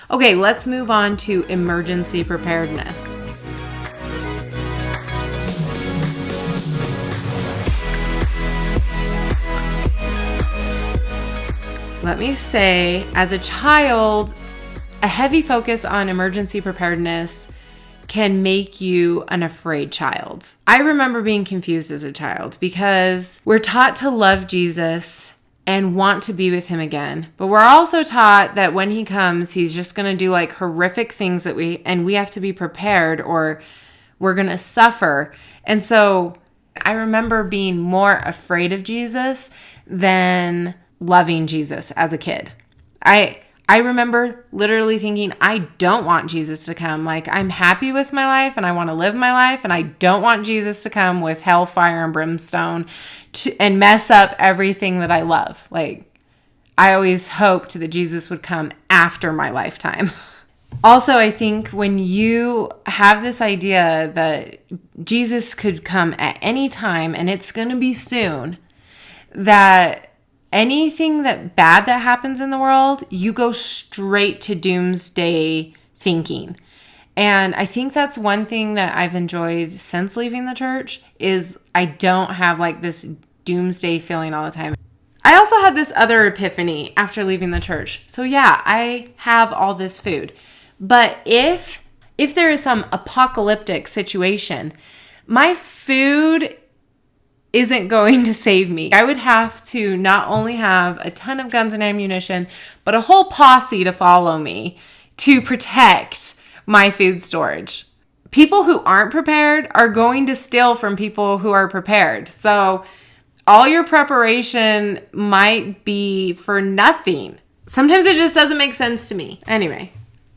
Okay, let's move on to emergency preparedness. Let me say, as a child, a heavy focus on emergency preparedness can make you an afraid child. I remember being confused as a child because we're taught to love Jesus and want to be with him again. But we're also taught that when he comes, he's just going to do like horrific things that we have to be prepared or we're going to suffer. And so I remember being more afraid of Jesus than loving Jesus as a kid. I remember literally thinking, I don't want Jesus to come. Like, I'm happy with my life and I want to live my life, and I don't want Jesus to come with hellfire and brimstone and mess up everything that I love. Like, I always hoped that Jesus would come after my lifetime. Also, I think when you have this idea that Jesus could come at any time and it's going to be soon, that anything bad that happens in the world, you go straight to doomsday thinking. And I think that's one thing that I've enjoyed since leaving the church is I don't have like this doomsday feeling all the time. I also had this other epiphany after leaving the church. So yeah, I have all this food. But if there is some apocalyptic situation, my food isn't going to save me. I would have to not only have a ton of guns and ammunition, but a whole posse to follow me to protect my food storage. People who aren't prepared are going to steal from people who are prepared. So all your preparation might be for nothing. Sometimes it just doesn't make sense to me. Anyway,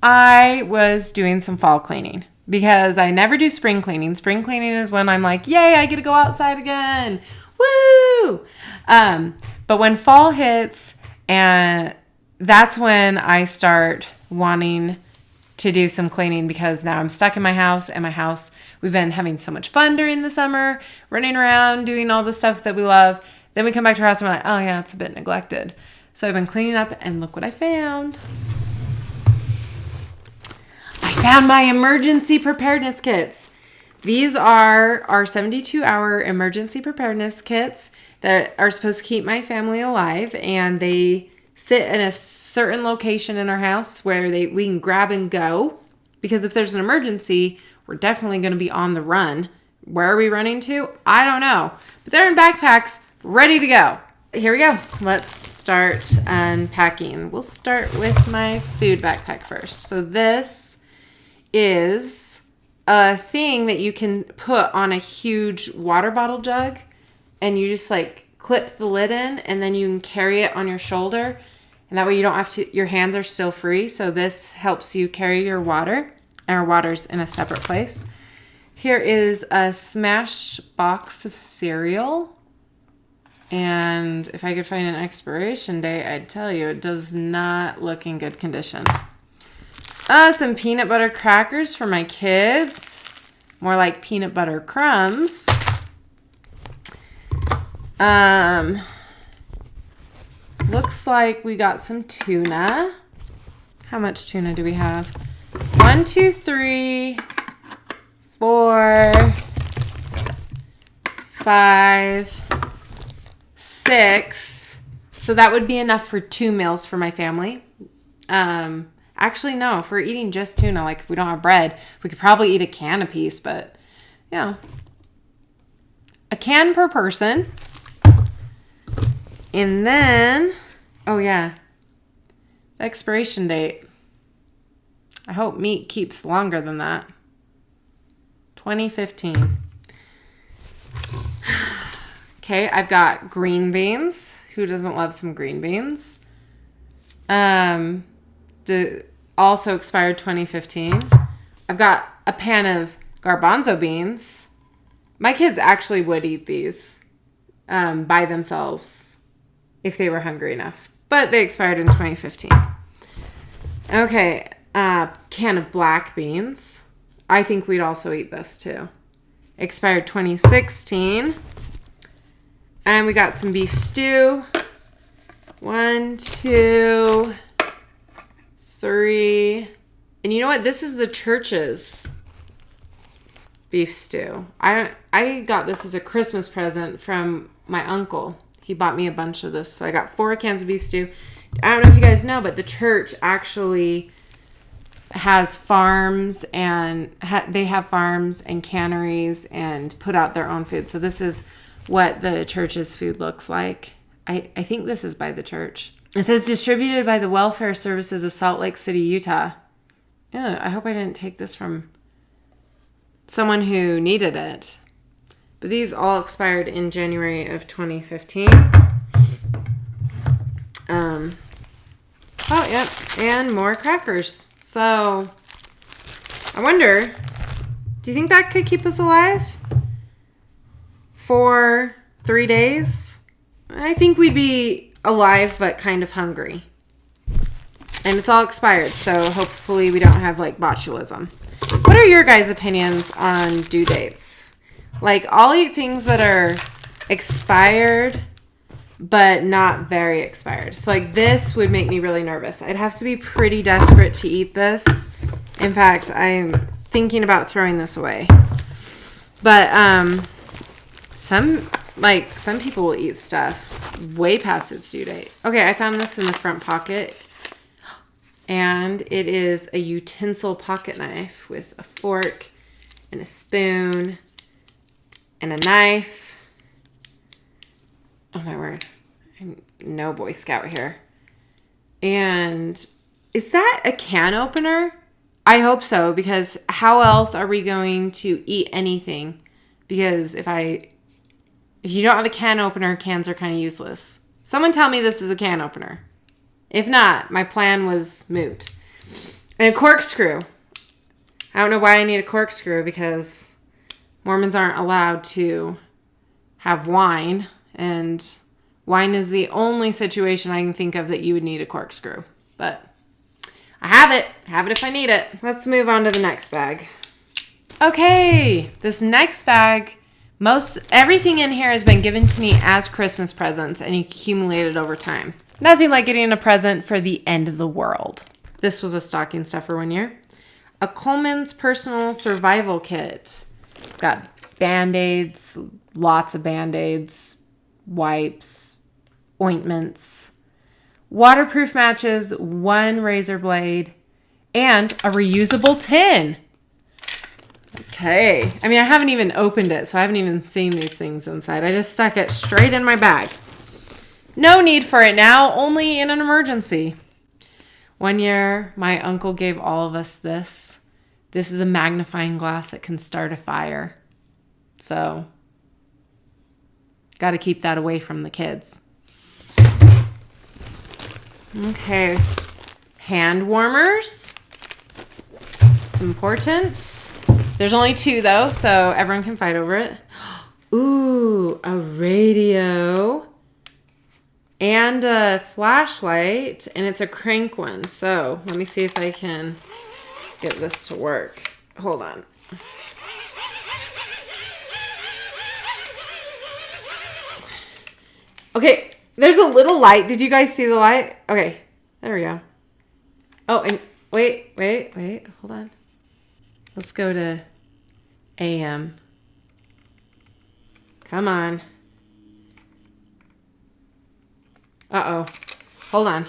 I was doing some fall cleaning, because I never do spring cleaning. Spring cleaning is when I'm like, yay, I get to go outside again. Woo! But when fall hits, and that's when I start wanting to do some cleaning, because now I'm stuck in my house, and we've been having so much fun during the summer, running around, doing all the stuff that we love. Then we come back to our house and we're like, oh yeah, it's a bit neglected. So I've been cleaning up, and look what I found. Found my emergency preparedness kits. These are our 72-hour emergency preparedness kits that are supposed to keep my family alive, and they sit in a certain location in our house where we can grab and go, because if there's an emergency, we're definitely going to be on the run. Where are we running to? I don't know. But they're in backpacks, ready to go. Here we go. Let's start unpacking. We'll start with my food backpack first. So this is a thing that you can put on a huge water bottle jug, and you just like clip the lid in, and then you can carry it on your shoulder, and that way you don't have to, your hands are still free. So this helps you carry your water, and our water's in a separate place. Here is a smash box of cereal, and if I could find an expiration date, I'd tell you it does not look in good condition. Some peanut butter crackers for my kids. More like peanut butter crumbs. Looks like we got some tuna. How much tuna do we have? 1, 2, 3, 4, 5, 6. So that would be enough for 2 meals for my family. Actually, no, if we're eating just tuna, like if we don't have bread, we could probably eat a can apiece, but yeah. A can per person. And then, oh yeah, expiration date. I hope meat keeps longer than that. 2015. Okay, I've got green beans. Who doesn't love some green beans? Also expired 2015. I've got a pan of garbanzo beans. My kids actually would eat these by themselves if they were hungry enough, but they expired in 2015. Okay, can of black beans. I think we'd also eat this too. Expired 2016. And we got some beef stew. 1, 2, 3. And you know what? This is the church's beef stew. I got this as a Christmas present from my uncle. He bought me a bunch of this. So I got 4 cans of beef stew. I don't know if you guys know, but the church actually has farms, and they have farms and canneries and put out their own food. So this is what the church's food looks like. I think this is by the church. It says distributed by the Welfare Services of Salt Lake City, Utah. Ew, I hope I didn't take this from someone who needed it. But these all expired in January of 2015. Oh, yep. And more crackers. So, I wonder, do you think that could keep us alive for 3 days? I think we'd be alive, but kind of hungry. And it's all expired, so hopefully we don't have, like, botulism. What are your guys' opinions on due dates? Like, I'll eat things that are expired, but not very expired. So, like, this would make me really nervous. I'd have to be pretty desperate to eat this. In fact, I'm thinking about throwing this away. But, some people will eat stuff way past its due date. Okay, I found this in the front pocket. And it is a utensil pocket knife with a fork and a spoon and a knife. Oh my word. I'm no Boy Scout here. And is that a can opener? I hope so, because how else are we going to eat anything? Because if you don't have a can opener, cans are kind of useless. Someone tell me this is a can opener. If not, my plan was moot. And a corkscrew. I don't know why I need a corkscrew, because Mormons aren't allowed to have wine. And wine is the only situation I can think of that you would need a corkscrew. But I have it. Have it if I need it. Let's move on to the next bag. Okay, this next bag, everything in here has been given to me as Christmas presents and accumulated over time. Nothing like getting a present for the end of the world. This was a stocking stuffer one year. A Coleman's Personal Survival Kit. It's got Band-Aids, lots of Band-Aids, wipes, ointments, waterproof matches, 1 razor blade, and a reusable tin. Okay. I mean, I haven't even opened it, so I haven't even seen these things inside. I just stuck it straight in my bag. No need for it now, only in an emergency. One year, my uncle gave all of us this. This is a magnifying glass that can start a fire. So, got to keep that away from the kids. Okay. Hand warmers. It's important. There's only 2, though, so everyone can fight over it. Ooh, a radio. And a flashlight, and it's a crank one. So let me see if I can get this to work. Hold on. Okay, there's a little light. Did you guys see the light? Okay, there we go. Oh, and wait. Hold on. Let's go to AM. Come on. Uh-oh. Hold on.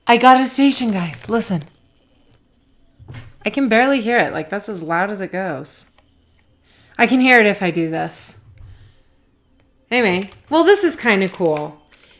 I got a station, guys. Listen. I can barely hear it. Like, that's as loud as it goes. I can hear it if I do this. Anyway. Well, this is kind of cool.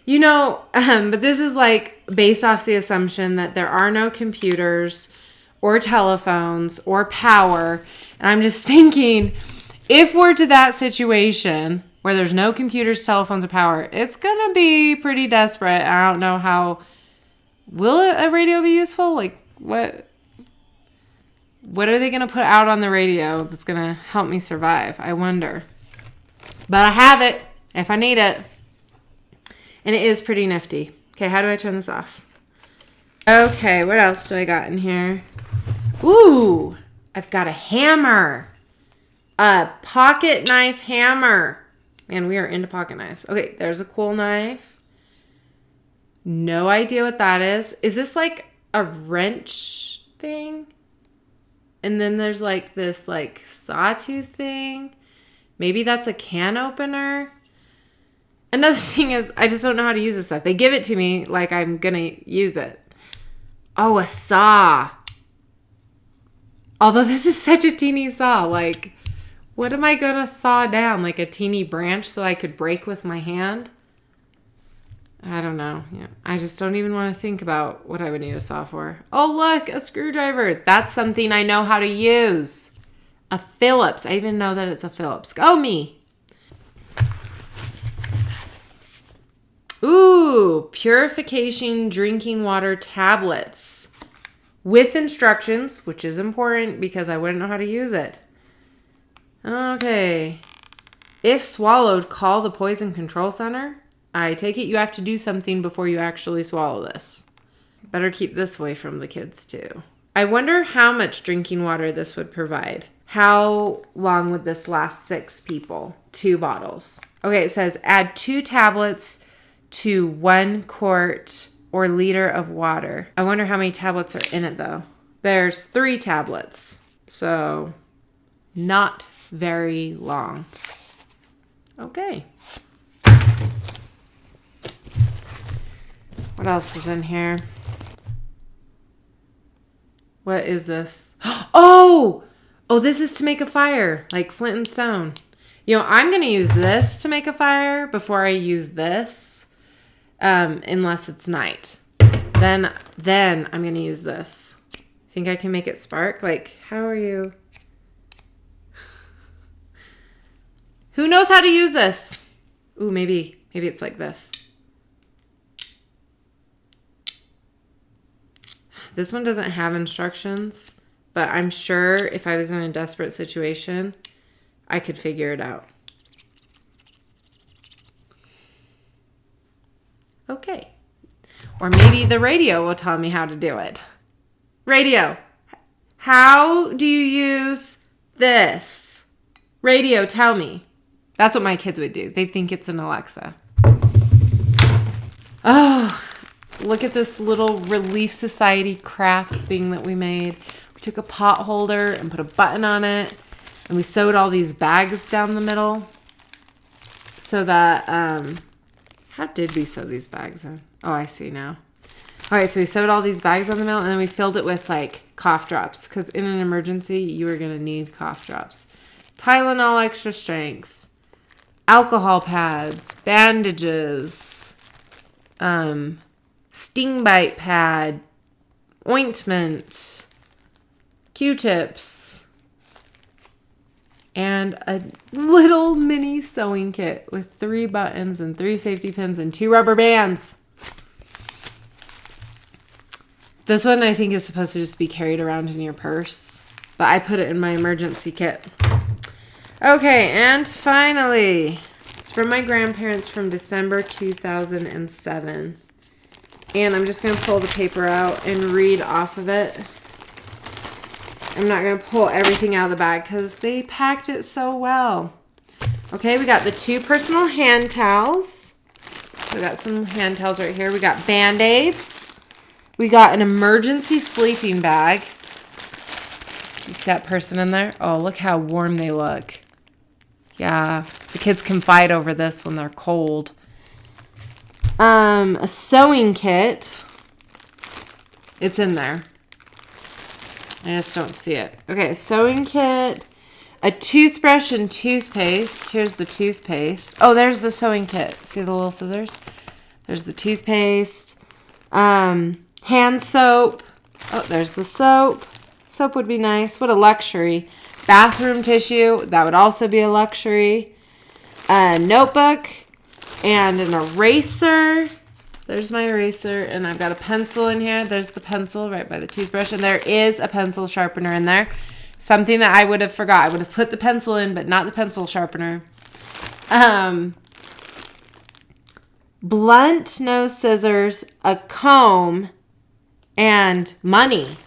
You know, but this is like based off the assumption that there are no computers or telephones or power. And I'm just thinking, if we're to that situation where there's no computers, telephones, or power, it's going to be pretty desperate. I don't know how. Will a radio be useful? Like, what are they going to put out on the radio that's going to help me survive? I wonder. But I have it if I need it. And it is pretty nifty. Okay, how do I turn this off? Okay, what else do I got in here? Ooh, I've got a hammer. A pocket knife hammer. Man, we are into pocket knives. Okay, there's a cool knife. No idea what that is. Is this like a wrench thing? And then there's like this like sawtooth thing. Maybe that's a can opener. Another thing is, I just don't know how to use this stuff. They give it to me like I'm going to use it. Oh, a saw. Although this is such a teeny saw. Like, what am I going to saw down? Like a teeny branch that I could break with my hand? I don't know. Yeah, I just don't even want to think about what I would need a saw for. Oh, look, a screwdriver. That's something I know how to use. A Phillips. I even know that it's a Phillips. Go me. Ooh, purification drinking water tablets with instructions, which is important because I wouldn't know how to use it. Okay. If swallowed, call the poison control center. I take it you have to do something before you actually swallow this. Better keep this away from the kids too. I wonder how much drinking water this would provide. How long would this last 6 people? 2 bottles. Okay, it says add 2 tablets to 1 quart or liter of water. I wonder how many tablets are in it though. There's 3 tablets. So not very long. Okay. What else is in here? What is this? Oh! Oh, this is to make a fire, like flint and stone. You know, I'm going to use this to make a fire before I use this, unless it's night. Then I'm going to use this. Think I can make it spark? Like, how are you? Who knows how to use this? Ooh, maybe it's like this. This one doesn't have instructions, but I'm sure if I was in a desperate situation, I could figure it out. Okay. Or maybe the radio will tell me how to do it. Radio, how do you use this? Radio, tell me. That's what my kids would do. They think it's an Alexa. Oh, look at this little Relief Society craft thing that we made. We took a pot holder and put a button on it. And we sewed all these bags down the middle. So that, how did we sew these bags in? Oh, I see now. All right, so we sewed all these bags on the middle. And then we filled it with, like, cough drops. Because in an emergency, you are going to need cough drops. Tylenol extra strength. Alcohol pads. Bandages. Sting bite pad, ointment, Q-tips, and a little mini sewing kit with 3 buttons and 3 safety pins and 2 rubber bands. This one I think is supposed to just be carried around in your purse, but I put it in my emergency kit. Okay, and finally, it's from my grandparents from December 2007. And I'm just going to pull the paper out and read off of it. I'm not going to pull everything out of the bag because they packed it so well. Okay, we got the 2 personal hand towels. We got some hand towels right here. We got Band-Aids. We got an emergency sleeping bag. You see that person in there? Oh, look how warm they look. Yeah, the kids can fight over this when they're cold. A sewing kit. It's in there. I just don't see it. Okay, sewing kit. A toothbrush and toothpaste. Here's the toothpaste. Oh, there's the sewing kit. See the little scissors? There's the toothpaste. Hand soap. Oh, there's the soap. Soap would be nice. What a luxury. Bathroom tissue. That would also be a luxury. A notebook. And an eraser. There's my eraser. And I've got a pencil in here. There's the pencil right by the toothbrush. And there is a pencil sharpener in there. Something that I would have forgot. I would have put the pencil in, but not the pencil sharpener. Blunt nose scissors, a comb, And money.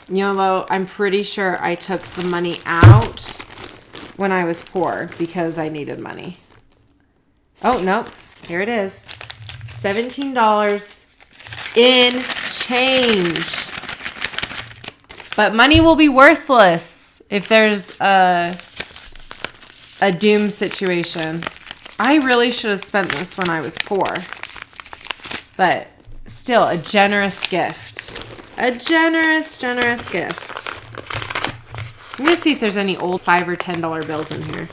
Though I'm pretty sure I took the money out when I was poor because I needed money. Oh, nope. Here it is. $17 in change. But money will be worthless if there's a doom situation. I really should have spent this when I was poor. But still, a generous gift. A generous gift. I'm going to see if there's any old $5 or $10 bills in here.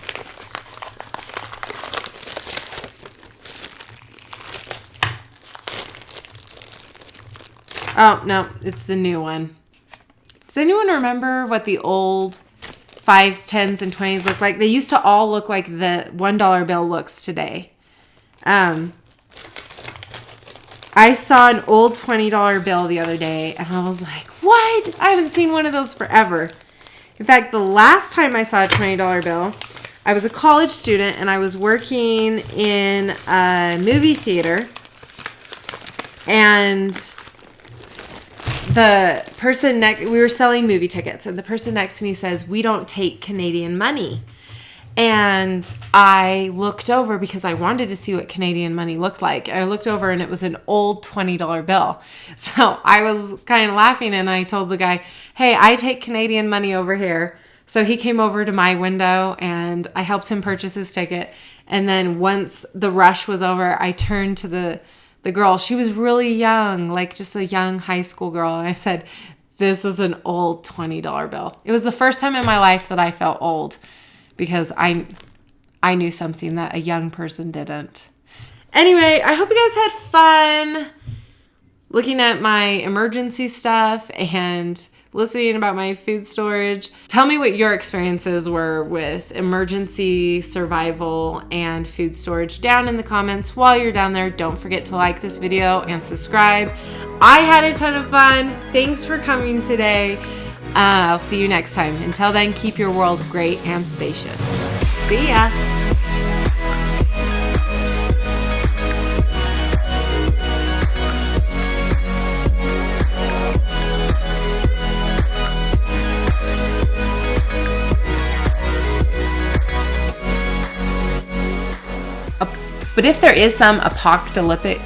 Oh, no, it's the new one. Does anyone remember what the old 5s, 10s, and 20s look like? They used to all look like the $1 bill looks today. I saw an old $20 bill the other day, and I was like, what? I haven't seen one of those forever. In fact, the last time I saw a $20 bill, I was a college student, and I was working in a movie theater, and the person we were selling movie tickets, and the person next to me says, we don't take Canadian money. And I looked over because I wanted to see what Canadian money looked like. And I looked over and it was an old $20 bill. So I was kind of laughing and I told the guy, hey, I take Canadian money over here. So he came over to my window and I helped him purchase his ticket. And then once the rush was over, I turned to the girl. She was really young, like just a young high school girl. And I said, this is an old $20 bill. It was the first time in my life that I felt old. Because I knew something that a young person didn't. Anyway, I hope you guys had fun looking at my emergency stuff and listening about my food storage. Tell me what your experiences were with emergency survival and food storage down in the comments. While you're down there, don't forget to like this video and subscribe. I had a ton of fun. Thanks for coming today. I'll see you next time. Until then, keep your world great and spacious. See ya. But if there is some apocalyptic